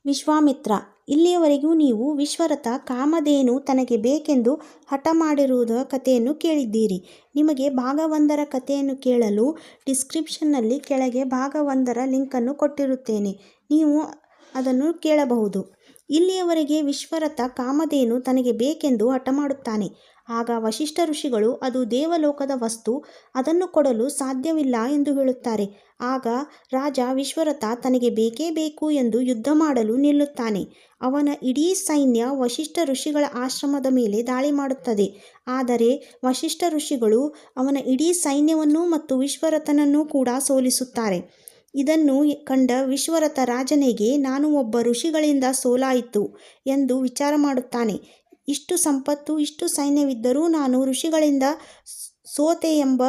ವಿಶ್ವಾಮಿತ್ರ, ಇಲ್ಲಿಯವರೆಗೂ ನೀವು ವಿಶ್ವರಥ ಕಾಮಧೇನು ತನಗೆ ಬೇಕೆಂದು ಹಠ ಮಾಡಿರುವುದ ಕಥೆಯನ್ನು ಕೇಳಿದ್ದೀರಿ. ನಿಮಗೆ ಭಾಗ 1ರ ಕಥೆಯನ್ನು ಕೇಳಲು ಡಿಸ್ಕ್ರಿಪ್ಷನ್ನಲ್ಲಿ ಕೆಳಗೆ ಭಾಗ 1ರ ಲಿಂಕನ್ನು ಕೊಟ್ಟಿರುತ್ತೇನೆ. ನೀವು ಅದನ್ನು ಕೇಳಬಹುದು. ಇಲ್ಲಿಯವರೆಗೆ ವಿಶ್ವರಥ ಕಾಮಧೇನು ತನಗೆ ಬೇಕೆಂದು ಹಠ ಮಾಡುತ್ತಾನೆ. ಆಗ ವಸಿಷ್ಠ ಋಷಿಗಳು ಅದು ದೇವಲೋಕದ ವಸ್ತು, ಅದನ್ನು ಕೊಡಲು ಸಾಧ್ಯವಿಲ್ಲ ಎಂದು ಹೇಳುತ್ತಾರೆ. ಆಗ ರಾಜ ವಿಶ್ವರಥ ತನಗೆ ಬೇಕೇ ಬೇಕು ಎಂದು ಯುದ್ಧ ಮಾಡಲು ನಿಲ್ಲುತ್ತಾನೆ. ಅವನ ಇಡೀ ಸೈನ್ಯ ವಸಿಷ್ಠ ಋಷಿಗಳ ಆಶ್ರಮದ ಮೇಲೆ ದಾಳಿ ಮಾಡುತ್ತದೆ. ಆದರೆ ವಸಿಷ್ಠ ಋಷಿಗಳು ಅವನ ಇಡೀ ಸೈನ್ಯವನ್ನು ಮತ್ತು ವಿಶ್ವರಥನನ್ನು ಕೂಡ ಸೋಲಿಸುತ್ತಾರೆ. ಇದನ್ನು ಕಂಡ ವಿಶ್ವರಥ ರಾಜನಿಗೆ ನಾನು ಒಬ್ಬ ಋಷಿಗಳಿಂದ ಸೋಲಾಯಿತು ಎಂದು ವಿಚಾರ ಮಾಡುತ್ತಾನೆ. ಇಷ್ಟು ಸಂಪತ್ತು, ಇಷ್ಟು ಸೈನ್ಯವಿದ್ದರೂ ನಾನು ಋಷಿಗಳಿಂದ ಸೋತೆ ಎಂಬ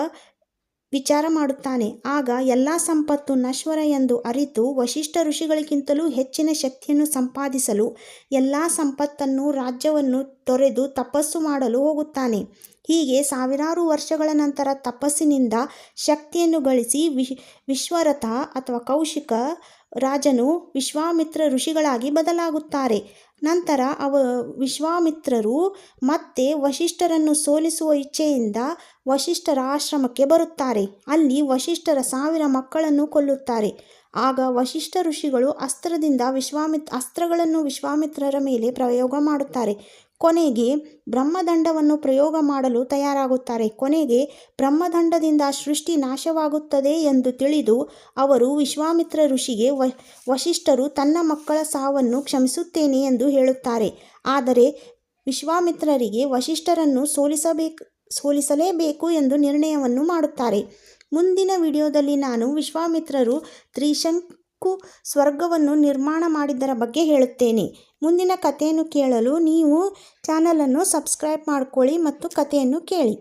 ವಿಚಾರ ಮಾಡುತ್ತಾನೆ. ಆಗ ಎಲ್ಲ ಸಂಪತ್ತು ನಶ್ವರ ಎಂದು ಅರಿತು ವಸಿಷ್ಠ ಋಷಿಗಳಿಗಿಂತಲೂ ಹೆಚ್ಚಿನ ಶಕ್ತಿಯನ್ನು ಸಂಪಾದಿಸಲು ಎಲ್ಲ ಸಂಪತ್ತನ್ನು, ರಾಜ್ಯವನ್ನು ತೊರೆದು ತಪಸ್ಸು ಮಾಡಲು ಹೋಗುತ್ತಾನೆ. ಹೀಗೆ ಸಾವಿರಾರು ವರ್ಷಗಳ ನಂತರ ತಪಸ್ಸಿನಿಂದ ಶಕ್ತಿಯನ್ನು ಗಳಿಸಿ ವಿಶ್ವರಥ ಅಥವಾ ಕೌಶಿಕ ರಾಜನು ವಿಶ್ವಾಮಿತ್ರ ಋಷಿಗಳಾಗಿ ಬದಲಾಗುತ್ತಾರೆ. ನಂತರ ವಿಶ್ವಾಮಿತ್ರರು ಮತ್ತೆ ವಸಿಷ್ಠರನ್ನು ಸೋಲಿಸುವ ಇಚ್ಛೆಯಿಂದ ವಸಿಷ್ಠರ ಆಶ್ರಮಕ್ಕೆ ಬರುತ್ತಾರೆ. ಅಲ್ಲಿ ವಸಿಷ್ಠರ 1000 ಮಕ್ಕಳನ್ನು ಕೊಲ್ಲುತ್ತಾರೆ. ಆಗ ವಸಿಷ್ಠ ಋಷಿಗಳು ಅಸ್ತ್ರಗಳನ್ನು ವಿಶ್ವಾಮಿತ್ರರ ಮೇಲೆ ಪ್ರಯೋಗ ಮಾಡುತ್ತಾರೆ. ಕೊನೆಗೆ ಬ್ರಹ್ಮದಂಡವನ್ನು ಪ್ರಯೋಗ ಮಾಡಲು ತಯಾರಾಗುತ್ತಾರೆ. ಕೊನೆಗೆ ಬ್ರಹ್ಮದಂಡದಿಂದ ಸೃಷ್ಟಿ ನಾಶವಾಗುತ್ತದೆ ಎಂದು ತಿಳಿದು ಅವರು ವಿಶ್ವಾಮಿತ್ರ ಋಷಿಗೆ ವಸಿಷ್ಠರು ತನ್ನ ಮಕ್ಕಳ ಸಾವನ್ನು ಕ್ಷಮಿಸುತ್ತೇನೆ ಎಂದು ಹೇಳುತ್ತಾರೆ. ಆದರೆ ವಿಶ್ವಾಮಿತ್ರರಿಗೆ ವಸಿಷ್ಠರನ್ನು ಸೋಲಿಸಲೇಬೇಕು ಎಂದು ನಿರ್ಣಯವನ್ನು ಮಾಡುತ್ತಾರೆ. ಮುಂದಿನ ವಿಡಿಯೋದಲ್ಲಿ ನಾನು ವಿಶ್ವಾಮಿತ್ರರು ತ್ರಿಶಂಕು ಸ್ವರ್ಗವನ್ನು ನಿರ್ಮಾಣ ಮಾಡಿದ್ದರ ಬಗ್ಗೆ ಹೇಳುತ್ತೇನೆ. ಮುಂದಿನ ಕಥೆಯನ್ನು ಕೇಳಲು ನೀವು ಚಾನಲನ್ನು ಸಬ್ಸ್ಕ್ರೈಬ್ ಮಾಡಿಕೊಳ್ಳಿ ಮತ್ತು ಕಥೆಯನ್ನು ಕೇಳಿ.